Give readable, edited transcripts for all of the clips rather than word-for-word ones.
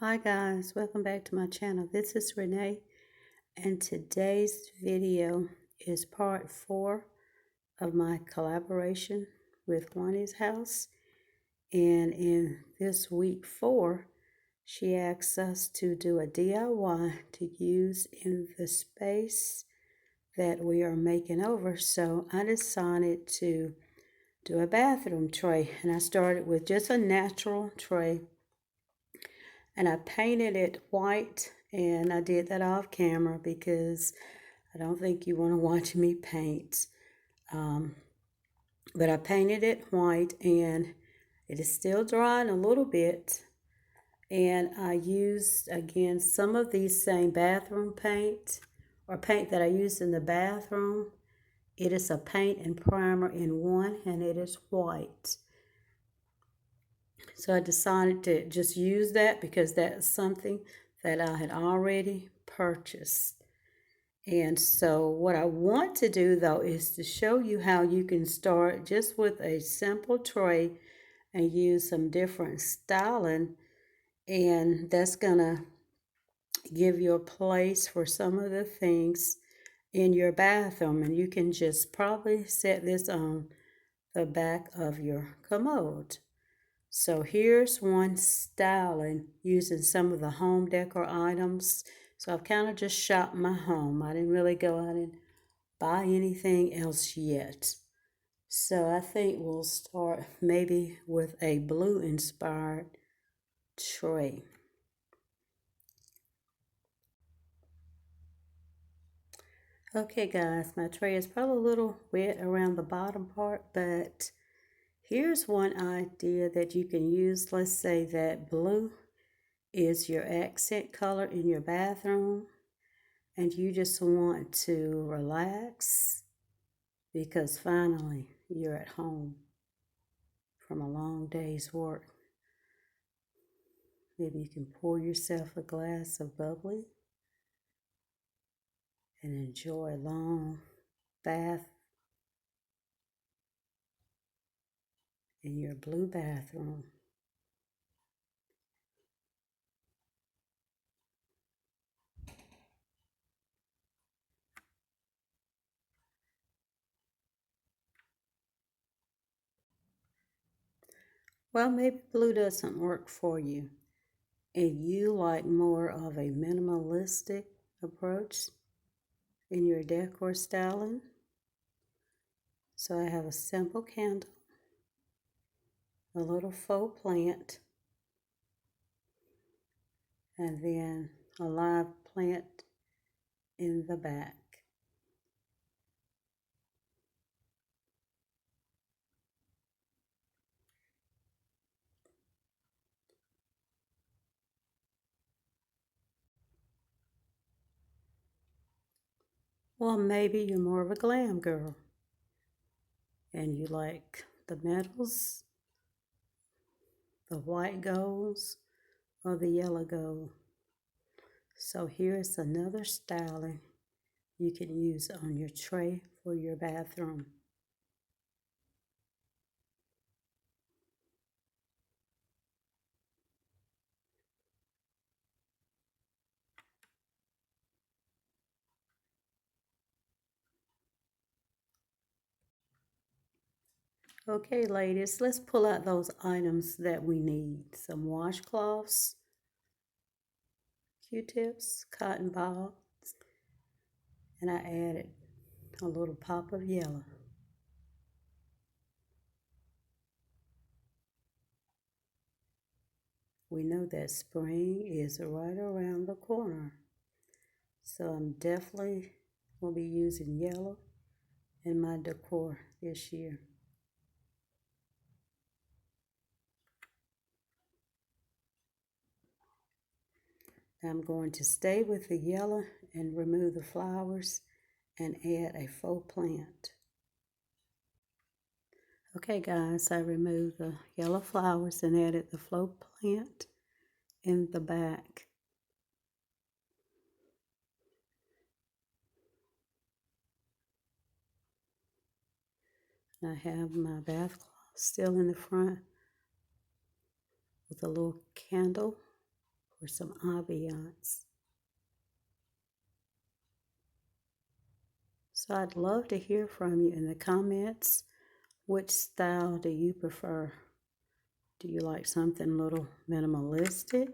Hi guys, welcome back to my channel. This is Renee, and today's video is part 4 of my collaboration with Juanie's house. And in this week 4, she asked us to do a DIY to use in the space that we are making over. So I decided to do a bathroom tray, and I started with just a natural tray. And I painted it white, and I did that off camera because I don't think you want to watch me paint. But I painted it white, and it is still drying a little bit. And I used, again, some of these same bathroom paint, or paint that I used in the bathroom. It is a paint and primer in one, and it is white. So I decided to just use that because that's something that I had already purchased. And so what I want to do though is to show you how you can start just with a simple tray and use some different styling, and that's gonna give you a place for some of the things in your bathroom, and you can just probably set this on the back of your commode. So here's one styling using some of the home decor items. So I've kind of just shopped my home. I didn't really go out and buy anything else yet. So I think we'll start maybe with a blue inspired tray. Okay guys, my tray is probably a little wet around the bottom part, but here's one idea that you can use. Let's say that blue is your accent color in your bathroom, and you just want to relax because finally you're at home from a long day's work. Maybe you can pour yourself a glass of bubbly and enjoy a long bath in your blue bathroom. Well, maybe blue doesn't work for you, and you like more of a minimalistic approach in your decor styling. So I have a simple candle, a little faux plant, and then a live plant in the back. Well, maybe you're more of a glam girl and you like the metals, the white golds, or the yellow gold. So here's another styling you can use on your tray for your bathroom. Okay, ladies, let's pull out those items that we need. Some washcloths, Q-tips, cotton balls, and I added a little pop of yellow. We know that spring is right around the corner, so I'm definitely will be using yellow in my decor this year. I'm going to stay with the yellow and remove the flowers and add a faux plant. Okay guys, I removed the yellow flowers and added the faux plant in the back. I have my bath cloth still in the front with a little candle for some ambiance. So I'd love to hear from you in the comments. Which style do you prefer? Do you like something a little minimalistic?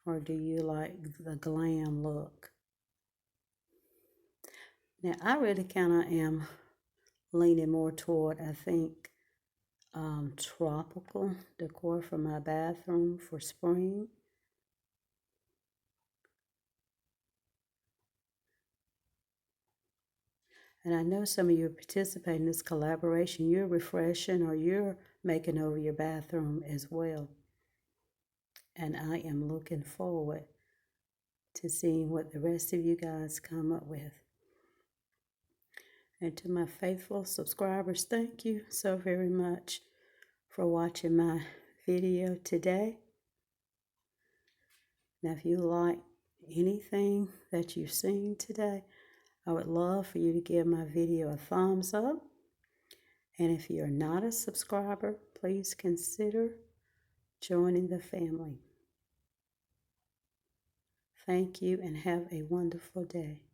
Or do you like the glam look? Now, I really kind of am leaning more toward, I think, tropical decor for my bathroom for spring. And I know some of you participate in this collaboration. You're refreshing or you're making over your bathroom as well. And I am looking forward to seeing what the rest of you guys come up with. And to my faithful subscribers, thank you so very much for watching my video today. Now, if you like anything that you've seen today, I would love for you to give my video a thumbs up. And if you're not a subscriber, please consider joining the family. Thank you and have a wonderful day.